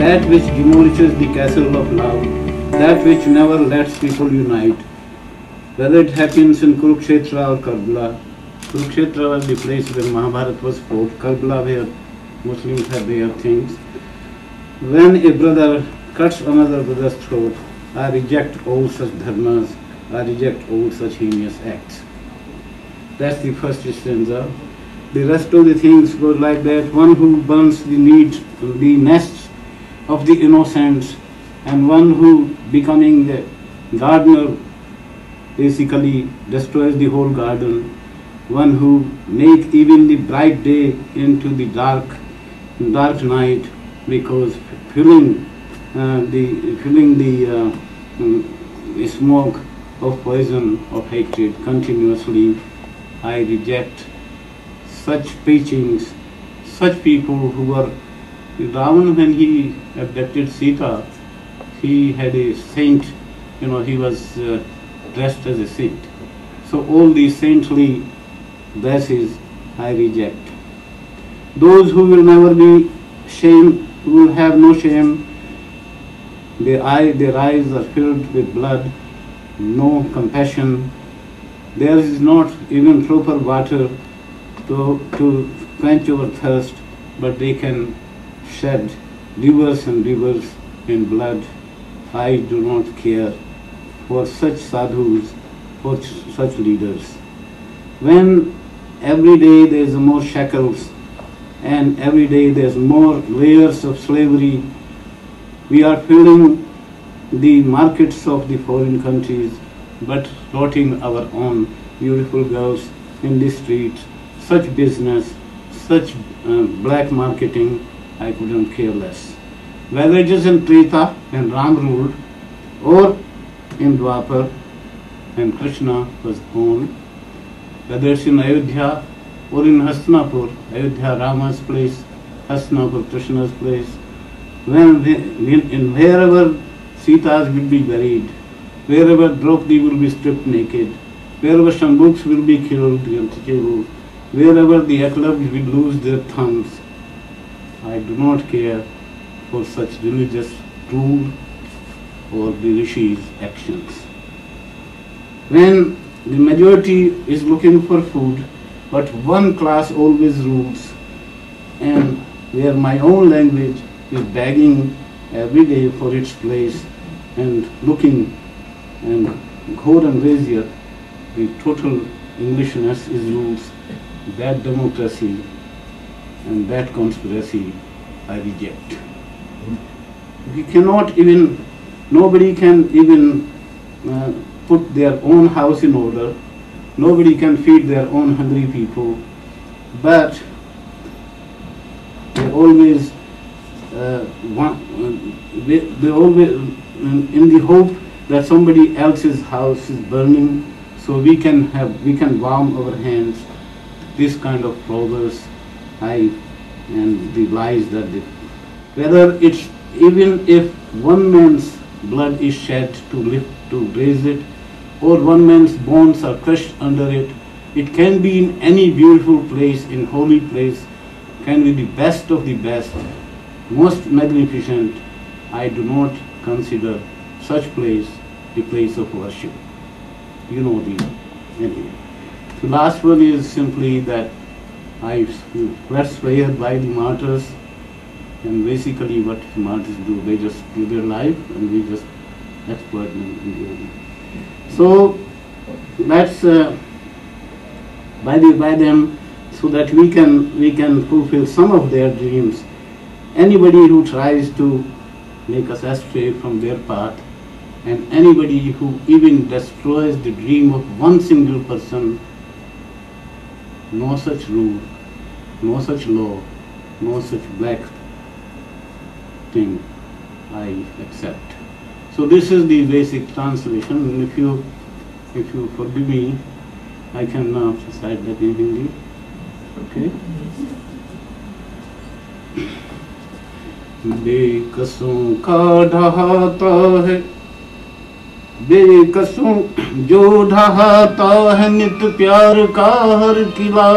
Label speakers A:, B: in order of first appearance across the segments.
A: that which demolishes the castle of love, that which never lets people unite. Whether it happens in Kurukshetra or Karbala. Kurukshetra was the place where Mahabharata was fought, Karbala where Muslims had their things. When a brother cuts another brother's throat, I reject all such dharmas, I reject all such heinous acts. That's the first stanza. The rest of the things go like that. One who burns the nests of the innocents, and one who, becoming a gardener, basically destroys the whole garden. One who make even the bright day into the dark night, because filling the smoke of poison of hatred continuously. I reject such preachings, such people who were. Ravan, when he abducted Sita, he had a saint, he was dressed as a saint. So all these saintly dresses I reject. Those who will never be shame, who will have no shame, their eyes are filled with blood, no compassion. There is not even proper water to quench our thirst, but they can shed rivers and rivers in blood. I do not care for such sadhus, for such leaders. When every day there is more shackles and every day there is more layers of slavery, we are filling the markets of the foreign countries, but rotting our own beautiful girls in the streets. Such business, such black marketing, I couldn't care less. Whether it is in Treta and Ram ruled, or in Dwapar and Krishna was born, whether it's in Ayodhya or in Hastinapur, Ayodhya Rama's place, Hastinapur Krishna's place, wherever Sitas will be buried, wherever Draupadi will be stripped naked, wherever Shambhuks will be killed, wherever the Eklabs will lose their thumbs, I do not care for such religious rule or the Rishis' actions. When the majority is looking for food, but one class always rules, and where my own language is begging every day for its place and looking, and Ghor and Razia, the total Englishness is rules, that democracy and that conspiracy I reject. Nobody can even put their own house in order. Nobody can feed their own hungry people, but they always in the hope that somebody else's house is burning, so we can warm our hands. This kind of progress, and the lies that whether it's even if one man's blood is shed to raise it, or one man's bones are crushed under it, it can be in any beautiful place, in holy place, can be the best of the best, most magnificent. I do not consider such place the place of worship. Anyway. The last one is simply that I were sweared by the martyrs, and basically what the martyrs do, they just give their life and we just exploit them in the end. So let's by them, so that we can fulfill some of their dreams. Anybody who tries to make us astray from their path, and anybody who even destroys the dream of one single person, no such rule, no such law, no such black thing I accept. So this is the basic translation, and if you forgive me, I can now recite that in Hindi. Okay? बेकसों का ढहाता है, बेकसों जो ढहाता है नित प्यार का हर किला,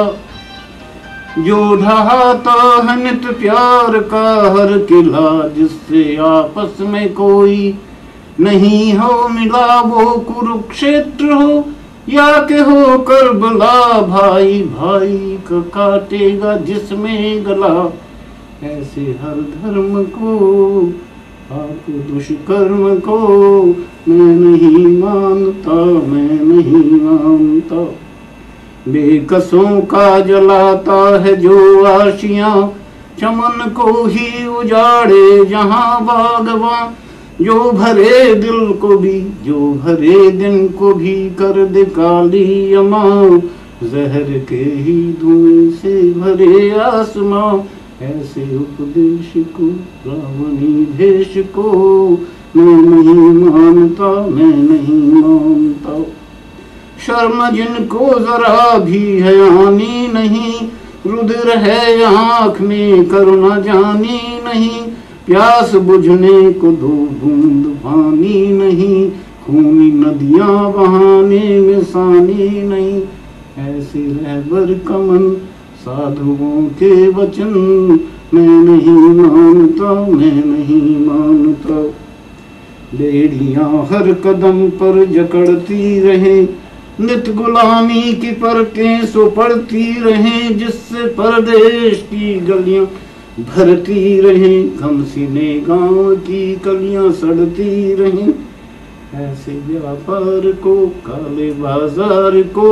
A: जो ढहाता है नित प्यार का हर किला, जिससे आपस में कोई नहीं हो मिला, वो कुरुक्षेत्र हो या के हो करबला, भाई भाई का काटेगा जिसमें गला। ऐसे हर धर्म को आप दुष्कर्म को मैं नहीं मानता, मैं नहीं मानता। बेकसों का जलाता है जो आशियां, चमन को ही उजाड़े जहां बागवां। जो भरे दिल को भी, जो भरे दिन को भी कर दे काली अमा, जहर के ही धुएं से भरे आसमां। ऐसे उपदेश को, रावणी भेष को मैं नहीं मानता, मैं नहीं मानता। शर्म जिनको जरा भी है आनी नहीं, रुधिर है आँख में करुणा जानी नहीं। प्यास बुझने को दो बूंद पानी नहीं, खूनी नदियां बहाने में सानी नहीं। ऐसे रहबर कमन साधुओं के वचन मैं नहीं मानता, मैं नहीं मानता। बेड़ियां हर कदम पर जकड़ती रहे, नित गुलामी की परतें सो पड़ती रहे, जिससे परदेश की गलियां भरती रहे, गम सीने गांव की कलियां सड़ती रहे। ऐसे व्यापार को, काले बाजार को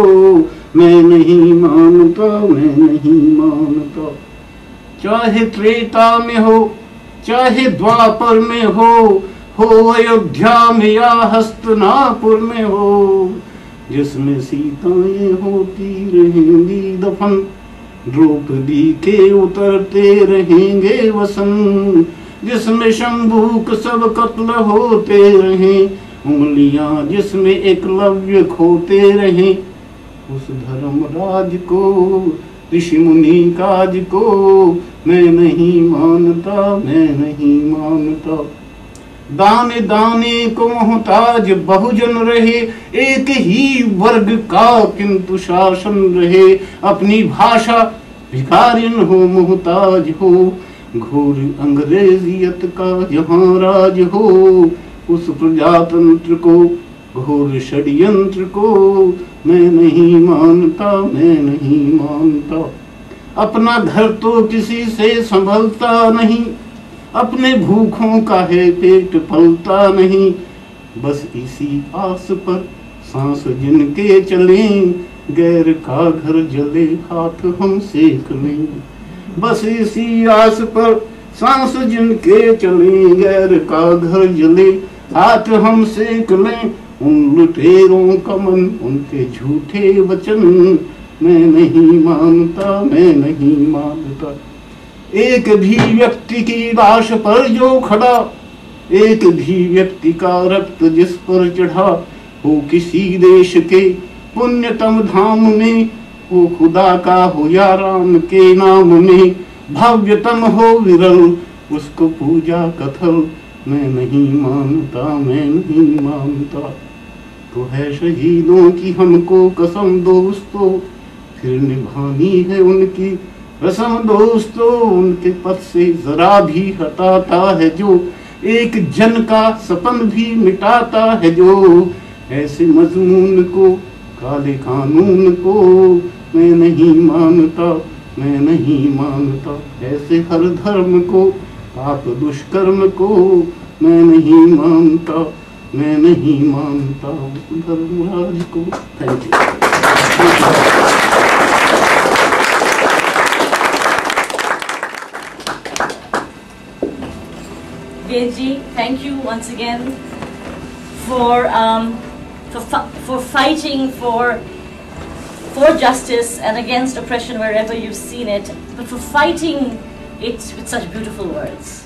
A: मैं नहीं मानता, मैं नहीं मानता। चाहे त्रेता में हो, चाहे द्वापर में हो अयोध्या में या हस्तिनापुर में हो, जिसमें सीताएं होती रहेंगी दफन, द्रौपदी के उतरते रहेंगे वसन। जिसमें शंभूक सब कत्ल होते रहें, उंगलियां जिसमें एकलव्य खोते रहें। उस धर्मराज को, ऋषि मुनि काज को मैं नहीं मानता, मैं नहीं मानता। दाने दाने को मोहताज बहुजन रहे, एक ही वर्ग का किंतु शासन रहे। अपनी भाषा भिखारिन हो, मोहताज हो, घोर अंग्रेजियत का जहां राज हो। उस प्रजातंत्र को, घोर षड्यंत्र को मैं नहीं मानता, मैं नहीं मानता। अपना घर तो किसी से संभलता नहीं, अपने भूखों का है पेट पलता नहीं। बस इसी आस पर सांस जिनके चलें, गैर का घर जले हाथ हम सेक लें। बस इसी आस पर सांस जिनके चलें, गैर का घर जले हाथ हम सेक लें। उन लुटेरों का मन, उनके झूठे वचन मैं नहीं मानता, मैं नहीं मानता। एक भी व्यक्ति की लाश पर जो खड़ा, एक भी व्यक्ति का रक्त जिस पर चढ़ा, हो किसी देश के पुण्यतम धाम में, हो खुदा का हो या राम के नाम में। भव्यतम हो विरल उसको पूजा कथल मैं नहीं मानता, मैं नहीं मानता। तो है शहीदों की हमको कसम दोस्तों, फिर निभानी है उनकी रस्म दोस्तों। उनके पद से जरा भी हटाता है जो, एक जन का सपन भी मिटाता है जो। ऐसे मजमून को, काले कानून को मैं नहीं मानता, मैं नहीं मानता। ऐसे हर धर्म को, पाप दुष्कर्म को मैं नहीं मानता, मैं नहीं मानता। धर्मराज को thank you.
B: Vedji, thank you once again for fighting for justice and against oppression wherever you've seen it, but for fighting it with such beautiful words.